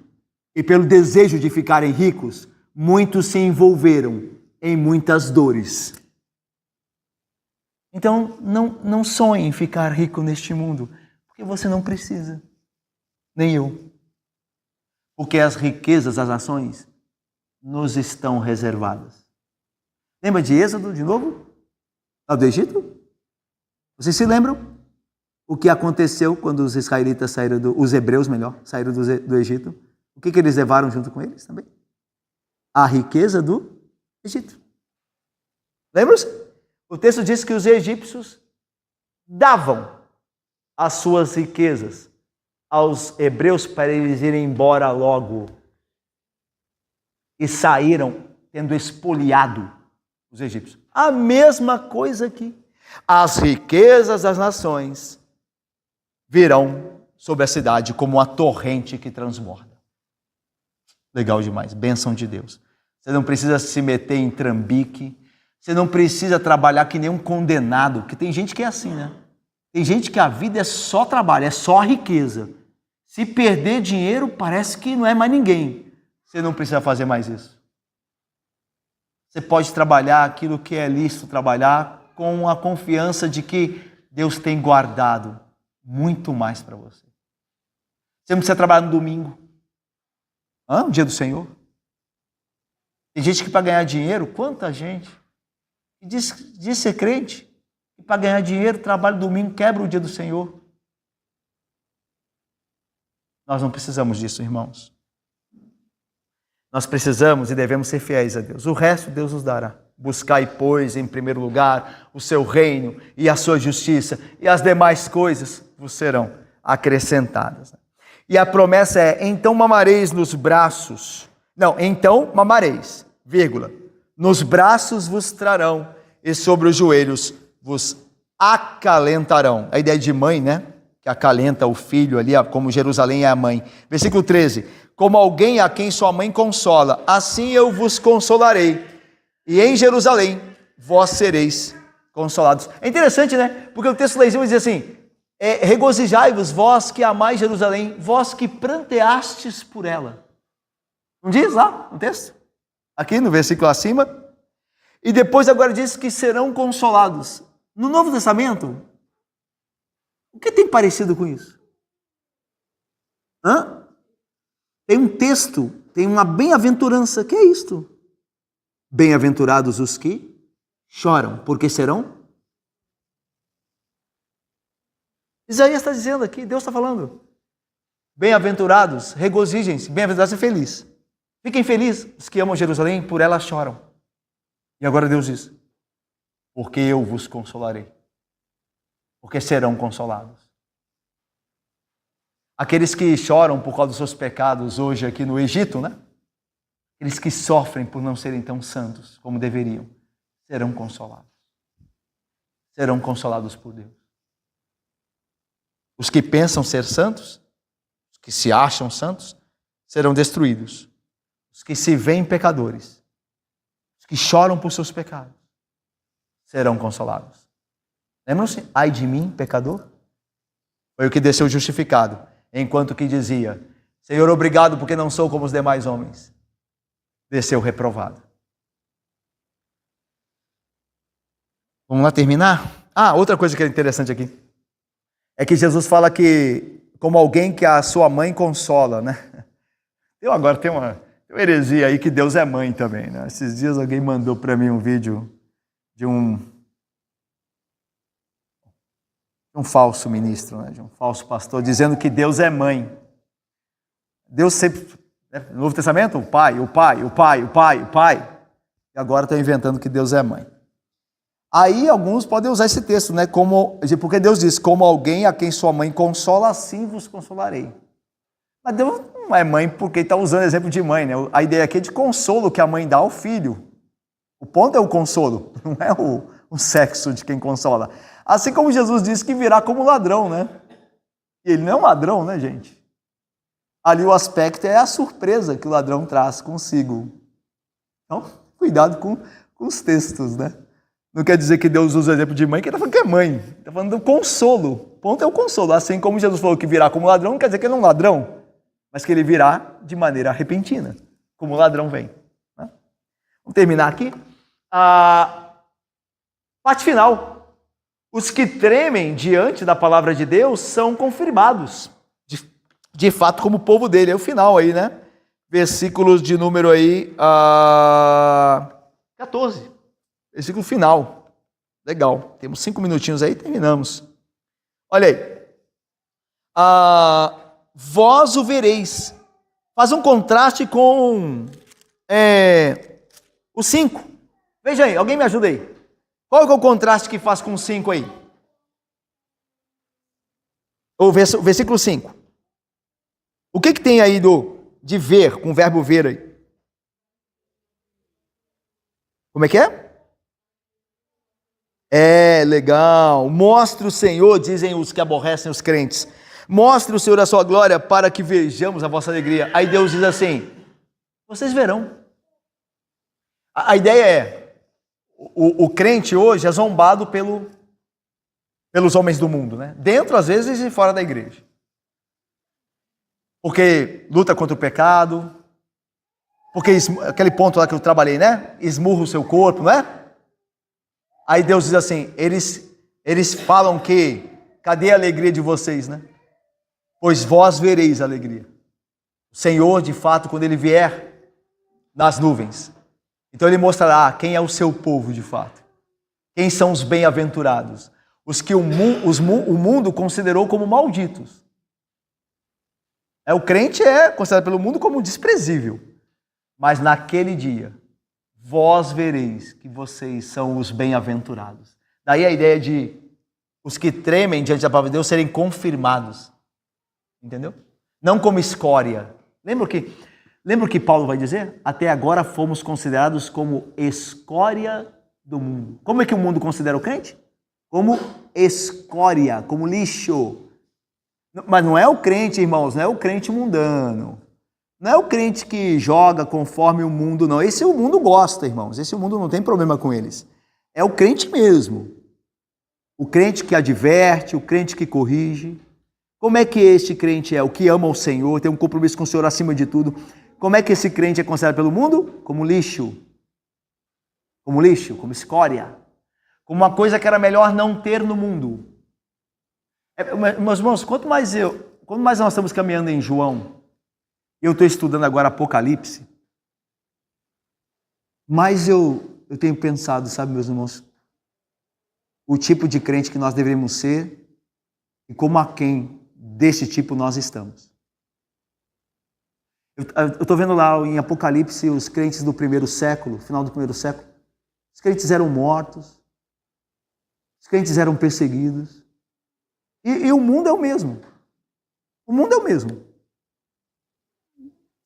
e pelo desejo de ficarem ricos, muitos se envolveram em muitas dores. Então não sonhe em ficar rico neste mundo, porque você não precisa. Nem eu. Porque as riquezas das nações nos estão reservadas. Lembra de Êxodo, de novo? Lá do Egito? Vocês se lembram o que aconteceu quando os israelitas saíram, os hebreus, saíram do Egito? O que eles levaram junto com eles também? A riqueza do Egito. Lembram-se? O texto diz que os egípcios davam as suas riquezas aos hebreus para eles irem embora logo. E saíram tendo expoliado os egípcios. A mesma coisa aqui. As riquezas das nações virão sobre a cidade como uma torrente que transborda. Legal demais, bênção de Deus. Você não precisa se meter em trambique, você não precisa trabalhar que nem um condenado, porque tem gente que é assim, né? Tem gente que a vida é só trabalho, é só riqueza. Se perder dinheiro, parece que não é mais ninguém. Você não precisa fazer mais isso. Você pode trabalhar aquilo que é lícito trabalhar com a confiança de que Deus tem guardado muito mais para você. Você não precisa trabalhar no domingo. No dia do Senhor. Tem gente que para ganhar dinheiro, quanta gente, que diz ser crente, e para ganhar dinheiro, trabalha no domingo, quebra o dia do Senhor. Nós não precisamos disso, irmãos. Nós precisamos e devemos ser fiéis a Deus. O resto Deus nos dará. Buscai, pois, em primeiro lugar, o seu reino e a sua justiça, e as demais coisas vos serão acrescentadas. E a promessa é, então mamareis nos braços. Não, então mamareis, vírgula. Nos braços vos trarão, e sobre os joelhos vos acalentarão. A ideia de mãe, né? Que acalenta o filho ali, como Jerusalém é a mãe. Versículo 13. Como alguém a quem sua mãe consola, assim eu vos consolarei. E em Jerusalém vós sereis consolados. É interessante, né? Porque o texto lá em cima diz assim, regozijai-vos vós que amais Jerusalém, vós que pranteastes por ela. Não diz lá no texto? Aqui no versículo acima. E depois agora diz que serão consolados. No Novo Testamento, o que tem parecido com isso? Tem um texto, tem uma bem-aventurança. Que é isto? Bem-aventurados os que choram, porque serão? Isaías está dizendo aqui, Deus está falando. Bem-aventurados, regozijem-se, bem-aventurados e felizes. Fiquem felizes, os que amam Jerusalém, por ela choram. E agora Deus diz, porque eu vos consolarei. Porque serão consolados. Aqueles que choram por causa dos seus pecados hoje aqui no Egito, né? Aqueles que sofrem por não serem tão santos como deveriam, serão consolados. Serão consolados por Deus. Os que pensam ser santos, os que se acham santos, serão destruídos. Os que se veem pecadores, os que choram por seus pecados, serão consolados. Lembram-se? Ai de mim, pecador? Foi o que desceu justificado, enquanto que dizia, Senhor, obrigado porque não sou como os demais homens. Desceu reprovado. Vamos lá terminar? Outra coisa que é interessante aqui, é que Jesus fala que, como alguém que a sua mãe consola, né? Agora tem uma heresia aí que Deus é mãe também, né? Esses dias alguém mandou para mim um vídeo de um falso ministro, né? De um falso pastor, dizendo que Deus é mãe. Deus sempre, né? No Novo Testamento, o pai. E agora estão inventando que Deus é mãe. Aí alguns podem usar esse texto, né? Porque Deus diz, como alguém a quem sua mãe consola, assim vos consolarei. Mas Deus não é mãe porque está usando exemplo de mãe, né? A ideia aqui é de consolo que a mãe dá ao filho. O ponto é o consolo, não é o sexo de quem consola. Assim como Jesus disse que virá como ladrão, né? E ele não é um ladrão, né, gente? Ali o aspecto é a surpresa que o ladrão traz consigo. Então, cuidado com os textos, né? Não quer dizer que Deus usa o exemplo de mãe, que ele está falando que é mãe. Está falando do consolo. O ponto é o consolo. Assim como Jesus falou que virá como ladrão, não quer dizer que ele é um ladrão, mas que ele virá de maneira repentina, como o ladrão vem. Né? Vamos terminar aqui. A parte final. Os que tremem diante da palavra de Deus são confirmados, de fato, como povo dele. É o final aí, né? Versículos de número aí 14. Versículo final. Legal. Temos 5 minutinhos aí, terminamos. Olha aí. Vós o vereis. Faz um contraste com o 5. Veja aí, alguém me ajuda aí. Qual é o contraste que faz com o 5 aí? O versículo 5. O que tem aí de ver, com o verbo ver aí? Como é que é? Legal. Mostre o Senhor, dizem os que aborrecem os crentes. Mostre o Senhor a sua glória para que vejamos a vossa alegria. Aí Deus diz assim, vocês verão. A ideia é, o crente hoje é zombado pelos homens do mundo, né? Dentro, às vezes, e fora da igreja. Porque luta contra o pecado, porque aquele ponto lá que eu trabalhei, né? Esmurra o seu corpo, não é? Aí Deus diz assim, eles falam que, cadê a alegria de vocês, né? Pois vós vereis a alegria. O Senhor, de fato, quando Ele vier nas nuvens, então Ele mostrará quem é o seu povo, de fato. Quem são os bem-aventurados. Os que o mundo considerou como malditos. O crente é considerado pelo mundo como desprezível. Mas naquele dia, vós vereis que vocês são os bem-aventurados. Daí a ideia de os que tremem diante da palavra de Deus serem confirmados. Entendeu? Não como escória. Lembra o que Paulo vai dizer? Até agora fomos considerados como escória do mundo. Como é que o mundo considera o crente? Como escória, como lixo. Mas não é o crente, irmãos, não é o crente mundano. Não é o crente que joga conforme o mundo, não. Esse o mundo gosta, irmãos. Esse o mundo não tem problema com eles. É o crente mesmo. O crente que adverte, o crente que corrige. Como é que este crente é? O que ama o Senhor, tem um compromisso com o Senhor acima de tudo. Como é que esse crente é considerado pelo mundo? Como lixo. Como lixo, como escória. Como uma coisa que era melhor não ter no mundo. Meus irmãos, quanto mais nós estamos caminhando em João, eu estou estudando agora Apocalipse, mas eu tenho pensado, sabe, meus irmãos, o tipo de crente que nós deveríamos ser e como a quem desse tipo nós estamos. Eu estou vendo lá em Apocalipse os crentes do primeiro século, final do primeiro século. Os crentes eram mortos, os crentes eram perseguidos. E o mundo é o mesmo. O mundo é o mesmo.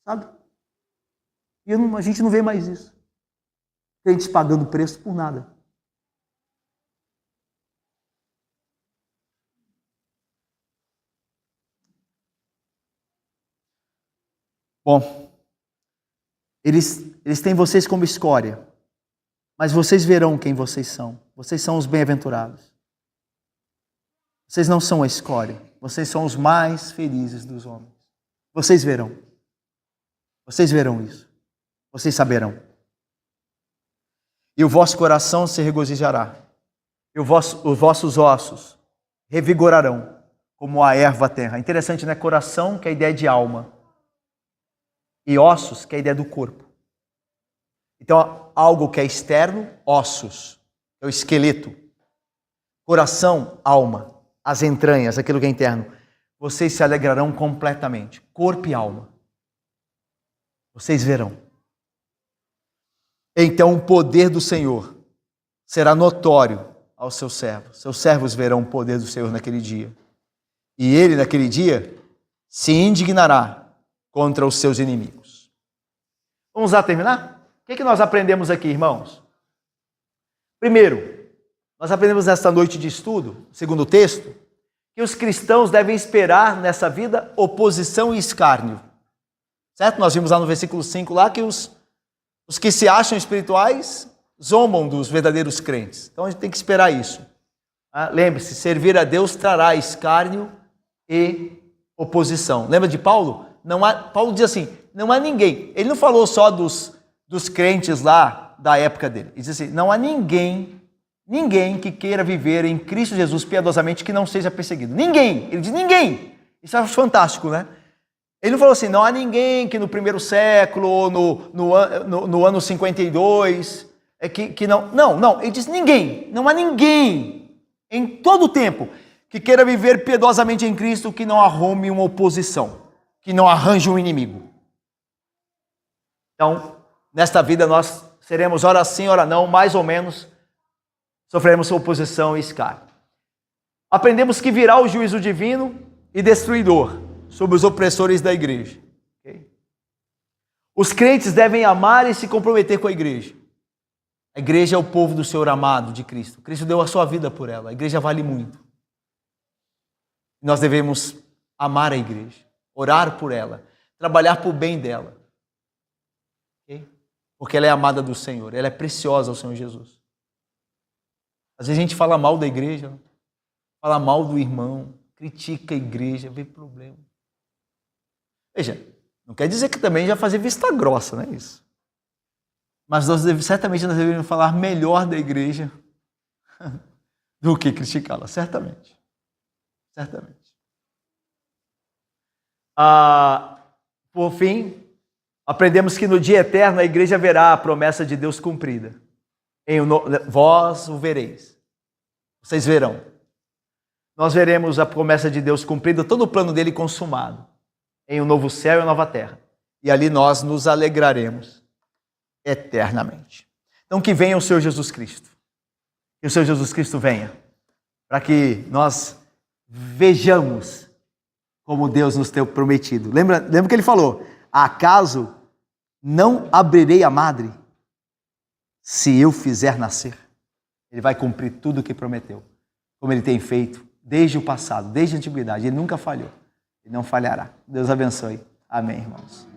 Sabe? E a gente não vê mais isso. Crentes pagando preço por nada. Bom, eles têm vocês como escória, mas vocês verão quem vocês são. Vocês são os bem-aventurados. Vocês não são a escória. Vocês são os mais felizes dos homens. Vocês verão. Vocês verão isso. Vocês saberão. E o vosso coração se regozijará. E os vossos ossos revigorarão como a erva terra. Interessante, né? Coração, que é a ideia de alma. E ossos, que é a ideia do corpo. Então, algo que é externo, ossos, é o esqueleto. Coração, alma, as entranhas, aquilo que é interno. Vocês se alegrarão completamente, corpo e alma. Vocês verão. Então, o poder do Senhor será notório aos seus servos. Seus servos verão o poder do Senhor naquele dia. E ele, naquele dia, se indignará contra os seus inimigos. Vamos lá terminar? O que nós aprendemos aqui, irmãos? Primeiro, nós aprendemos nesta noite de estudo, segundo o texto, que os cristãos devem esperar nessa vida oposição e escárnio. Certo? Nós vimos lá no versículo 5 lá que os que se acham espirituais zombam dos verdadeiros crentes. Então a gente tem que esperar isso. Lembre-se, servir a Deus trará escárnio e oposição. Lembra de Paulo? Paulo diz assim, não há ninguém. Ele não falou só dos crentes lá da época dele. Ele diz assim, não há ninguém que queira viver em Cristo Jesus piedosamente que não seja perseguido. Ninguém. Ele diz ninguém. Isso é fantástico, né? Ele não falou assim, não há ninguém que no primeiro século ou no ano 52, que não. Não. Ele diz ninguém. Não há ninguém em todo o tempo que queira viver piedosamente em Cristo que não arrume uma oposição, que não arranje um inimigo. Então, nesta vida nós seremos ora sim, ora não, mais ou menos, sofreremos oposição e escárnio. Aprendemos que virá o juízo divino e destruidor sobre os opressores da igreja. Okay? Os crentes devem amar e se comprometer com a igreja. A igreja é o povo do Senhor amado de Cristo. Cristo deu a sua vida por ela. A igreja vale muito. Nós devemos amar a igreja, orar por ela, trabalhar por bem dela. Okay? Porque ela é amada do Senhor, ela é preciosa ao Senhor Jesus. Às vezes a gente fala mal da igreja, fala mal do irmão, critica a igreja, vê problema. Veja, não quer dizer que também já fazer vista grossa, não é isso? Mas certamente nós deveríamos falar melhor da igreja do que criticá-la, certamente. Certamente. Por fim, aprendemos que no dia eterno a igreja verá a promessa de Deus cumprida. Vós o vereis. Vocês verão. Nós veremos a promessa de Deus cumprida, todo o plano dele consumado, em um novo céu e uma nova terra. E ali nós nos alegraremos eternamente. Então que venha o Senhor Jesus Cristo. Que o Senhor Jesus Cristo venha, para que nós vejamos como Deus nos tem prometido. Lembra que ele falou, acaso não abrirei a madre se eu fizer nascer? Ele vai cumprir tudo o que prometeu, como ele tem feito desde o passado, desde a antiguidade. Ele nunca falhou, ele não falhará. Deus abençoe. Amém, irmãos.